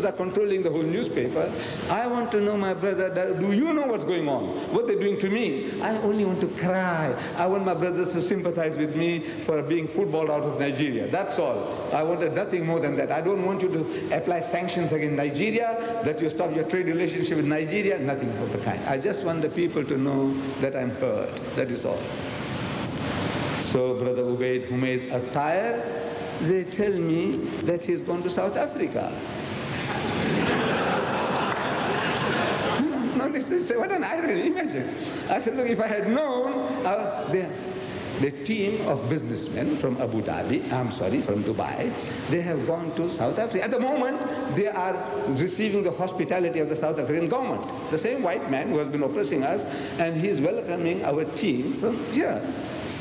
Jews are controlling the whole newspaper. I want to know, my brother, do you know what's going on? What they're doing to me? I only want to cry. I want my brothers to sympathize with me for being footballed out of Nigeria. That's all. I wanted nothing more than that. I don't want you to apply sanctions against Nigeria, that you stop your trade relationship with Nigeria, nothing of the kind. I just want the people to know that I'm hurt. That is all. So Brother Ubaid, who made a tire, they tell me that he's gone to South Africa. No, they say, what an irony, imagine. I said, look, if I had known, the team of businessmen from from Dubai, they have gone to South Africa. At the moment, they are receiving the hospitality of the South African government. The same white man who has been oppressing us, and he's welcoming our team from here.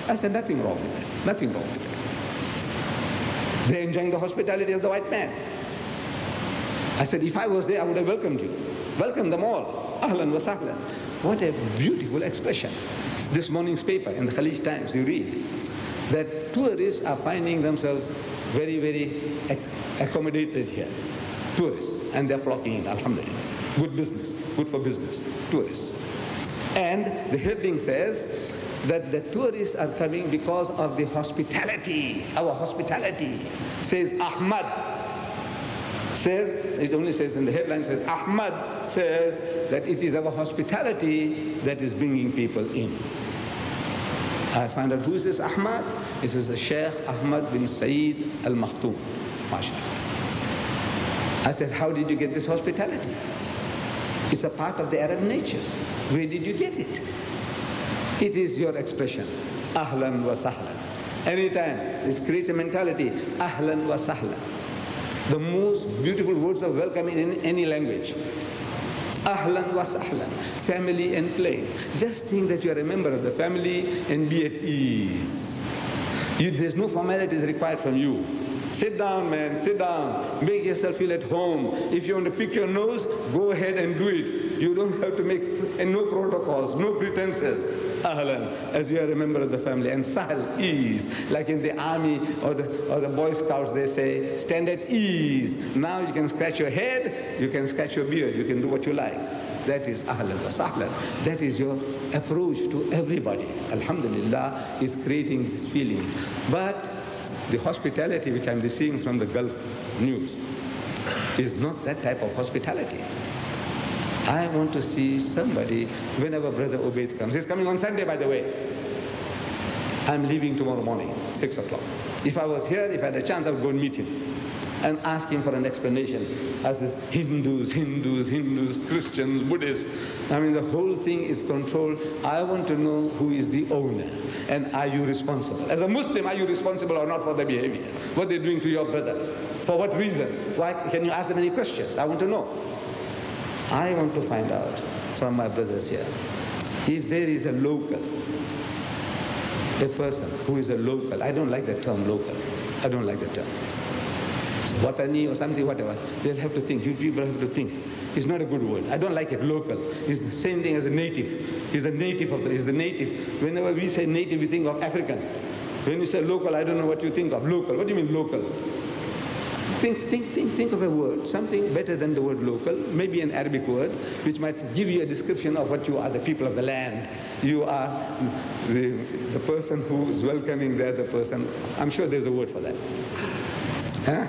I said, nothing wrong with that, nothing wrong with that. They're enjoying the hospitality of the white man. I said, if I was there, I would have welcomed you. Welcome them all. Ahlan wa sahlan. What a beautiful expression. This morning's paper in the Khalij Times, you read that tourists are finding themselves very, very accommodated here. Tourists, and they're flocking in, alhamdulillah. Good business, good for business, tourists. And the heading says that the tourists are coming because of the hospitality, our hospitality. Says Ahmed, says, it only says in the headline, says Ahmed says that it is our hospitality that is bringing people in. I find out who is this Ahmed. This is the Sheikh Ahmed bin Saeed Al Maktoum. I said, how did you get this hospitality? It's a part of the Arab nature. Where did you get it? It is your expression, ahlan wa sahlan. Anytime, this creates a mentality, ahlan wa sahlan. The most beautiful words of welcome in any language. Ahlan wa sahlan, family and plain. Just think that you are a member of the family and be at ease. There's no formalities required from you. Sit down, man, sit down. Make yourself feel at home. If you want to pick your nose, go ahead and do it. You don't have to make no protocols, no pretenses. Ahlan, as you are a member of the family. And sahl, ease. Like in the army or the Boy Scouts, they say, stand at ease. Now you can scratch your head, you can scratch your beard, you can do what you like. That is ahlan wa sahlan. That is your approach to everybody. Alhamdulillah is creating this feeling. But the hospitality which I'm receiving from the Gulf news is not that type of hospitality. I want to see somebody, whenever Brother Ubaid comes. He's coming on Sunday, by the way. I'm leaving tomorrow morning, 6 o'clock. If I was here, if I had a chance, I would go and meet him and ask him for an explanation. As this Hindus, Christians, Buddhists. I mean, the whole thing is controlled. I want to know who is the owner. And are you responsible? As a Muslim, are you responsible or not for their behavior? What they're doing to your brother? For what reason? Why? Can you ask them any questions? I want to know. I want to find out from my brothers here, if there is a local, a person who is a local. I don't like the term local. I don't like the term. So watani or something, whatever. They'll have to think. You people have to think. It's not a good word. I don't like it, local. It's the same thing as a native. He's a native of he's the native. Whenever we say native, we think of African. When you say local, I don't know what you think of. Local. What do you mean local? Think of a word, something better than the word local, maybe an Arabic word, which might give you a description of what you are, the people of the land. You are the person who is welcoming the other person. I'm sure there's a word for that. Huh?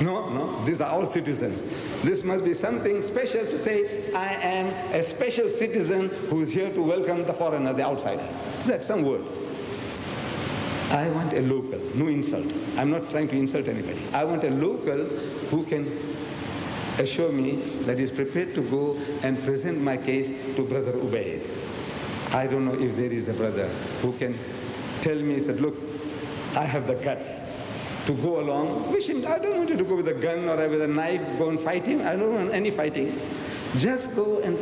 No, these are all citizens. This must be something special to say, I am a special citizen who is here to welcome the foreigner, the outsider. That's some word. I want a local, no insult. I'm not trying to insult anybody. I want a local who can assure me that he's prepared to go and present my case to Brother Ubaid. I don't know if there is a brother who can tell me, he said, look, I have the guts to go along. Wish him, I don't want you to go with a gun or with a knife, go and fight him. I don't want any fighting. Just go and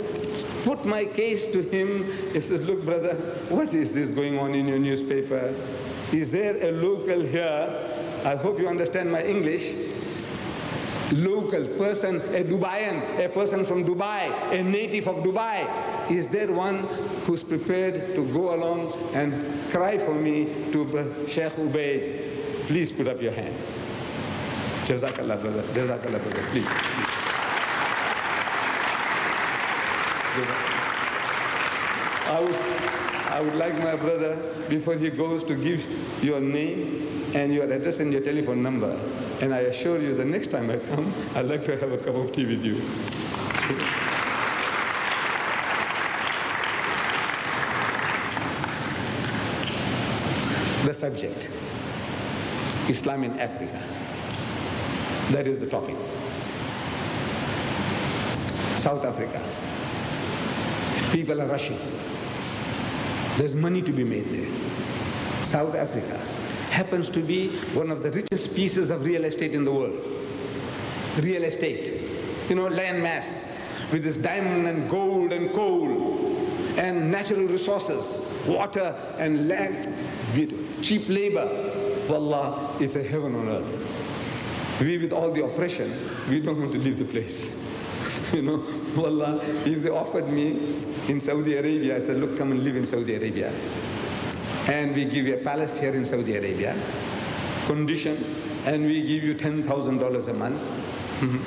put my case to him. He says, look, brother, what is this going on in your newspaper? Is there a local here? I hope you understand my English. Local person, a Dubaian, a person from Dubai, a native of Dubai. Is there one who's prepared to go along and cry for me to Sheikh Ubaid? Please put up your hand. Jazakallah, brother. Jazakallah, brother. Please. I would like my brother, before he goes, to give your name and your address and your telephone number. And I assure you, the next time I come, I'd like to have a cup of tea with you. The subject, Islam in Africa. That is the topic. South Africa. People are rushing. There's money to be made there. South Africa happens to be one of the richest pieces of real estate in the world. Real estate. You know, land mass with this diamond and gold and coal and natural resources, water and land, cheap labor. Wallah, it's a heaven on earth. We, with all the oppression, we don't want to leave the place. You know, wallah, if they offered me in Saudi Arabia, I said, look, come and live in Saudi Arabia. And we give you a palace here in Saudi Arabia, condition, and we give you $10,000 a month,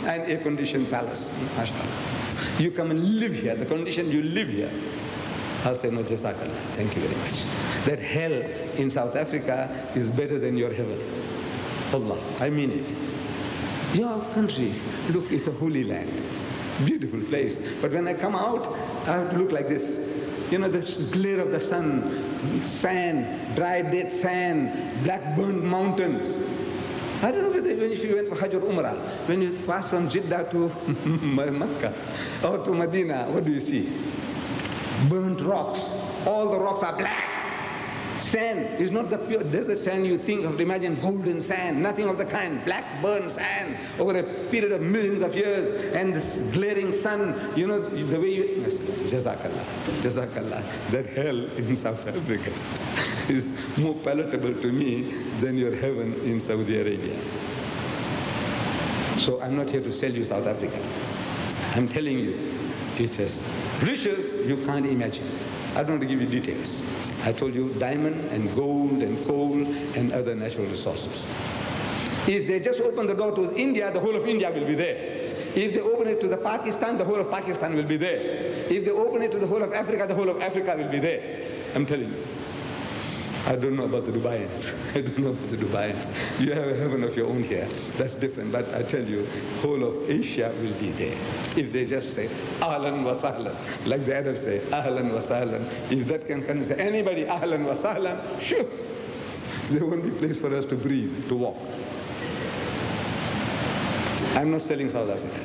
and air-conditioned palace, mashallah. You come and live here, the condition you live here. I'll say, no, jazakallah, thank you very much. That hell in South Africa is better than your heaven. Allah, I mean it. Your country, look, it's a holy land. Beautiful place. But when I come out, I have to look like this. You know, the glare of the sun, sand, dry dead sand, black burnt mountains. I don't know whether if you went for Hajj or Umrah, when you pass from Jeddah to Mecca or to Medina, what do you see? Burnt rocks. All the rocks are black. Sand is not the pure desert sand you think of. Imagine golden sand, nothing of the kind. Black burnt sand over a period of millions of years, and this glaring sun, you know, the way you... Jazakallah, Jazakallah. That hell in South Africa is more palatable to me than your heaven in Saudi Arabia. So I'm not here to sell you South Africa. I'm telling you, it has riches you can't imagine. I don't want to give you details. I told you diamond and gold and coal and other natural resources. If they just open the door to India, the whole of India will be there. If they open it to the Pakistan, the whole of Pakistan will be there. If they open it to the whole of Africa, the whole of Africa will be there. I'm telling you. I don't know about the Dubaians. I don't know about the Dubaians. You have a heaven of your own here. That's different. But I tell you, whole of Asia will be there. If they just say, Ahlan wa sahlan, like the Arabs say, Ahlan wa sahlan. If that can convince anybody, Ahlan wa sahlan, sure, there won't be place for us to breathe, to walk. I'm not selling South Africa.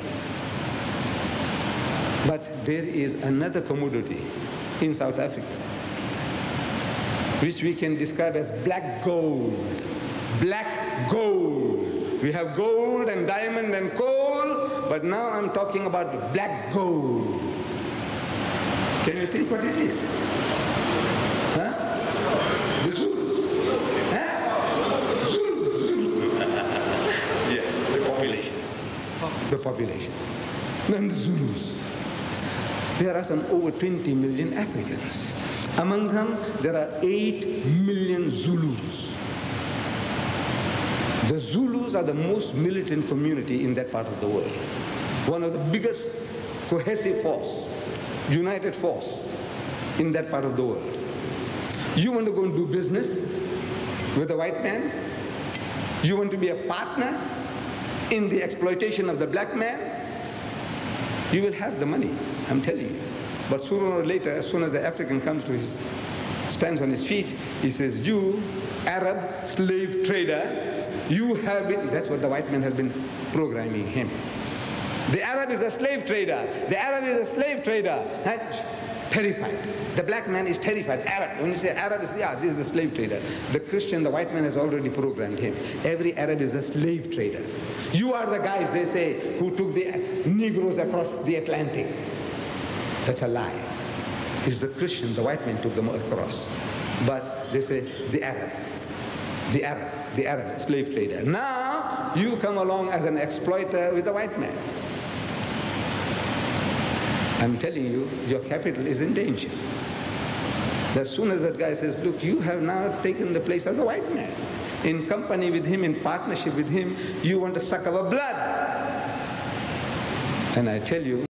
But there is another commodity in South Africa, which we can describe as black gold. Black gold. We have gold and diamond and coal, but now I'm talking about black gold. Can you think what it is? Huh? The Zulus. Huh? Zulus. Yes, the population. The population. Then the Zulus. There are some over 20 million Africans. Among them, there are 8 million Zulus. The Zulus are the most militant community in that part of the world. One of the biggest cohesive force, united force in that part of the world. You want to go and do business with a white man? You want to be a partner in the exploitation of the black man? You will have the money, I'm telling you. But sooner or later, as soon as the African comes to his, stands on his feet, he says, you, Arab slave trader, you have been, that's what the white man has been programming him. The Arab is a slave trader. The Arab is a slave trader. Terrified. The black man is terrified. Arab. When you say Arab, is, yeah, this is the slave trader. The Christian, the white man has already programmed him. Every Arab is a slave trader. You are the guys, they say, who took the Negroes across the Atlantic. That's a lie. It's the Christian, the white man took them across. But they say the Arab, the Arab, the Arab, slave trader. Now you come along as an exploiter with the white man. I'm telling you, your capital is in danger. As soon as that guy says, look, you have now taken the place of the white man. In company with him, in partnership with him, you want to suck our blood. And I tell you,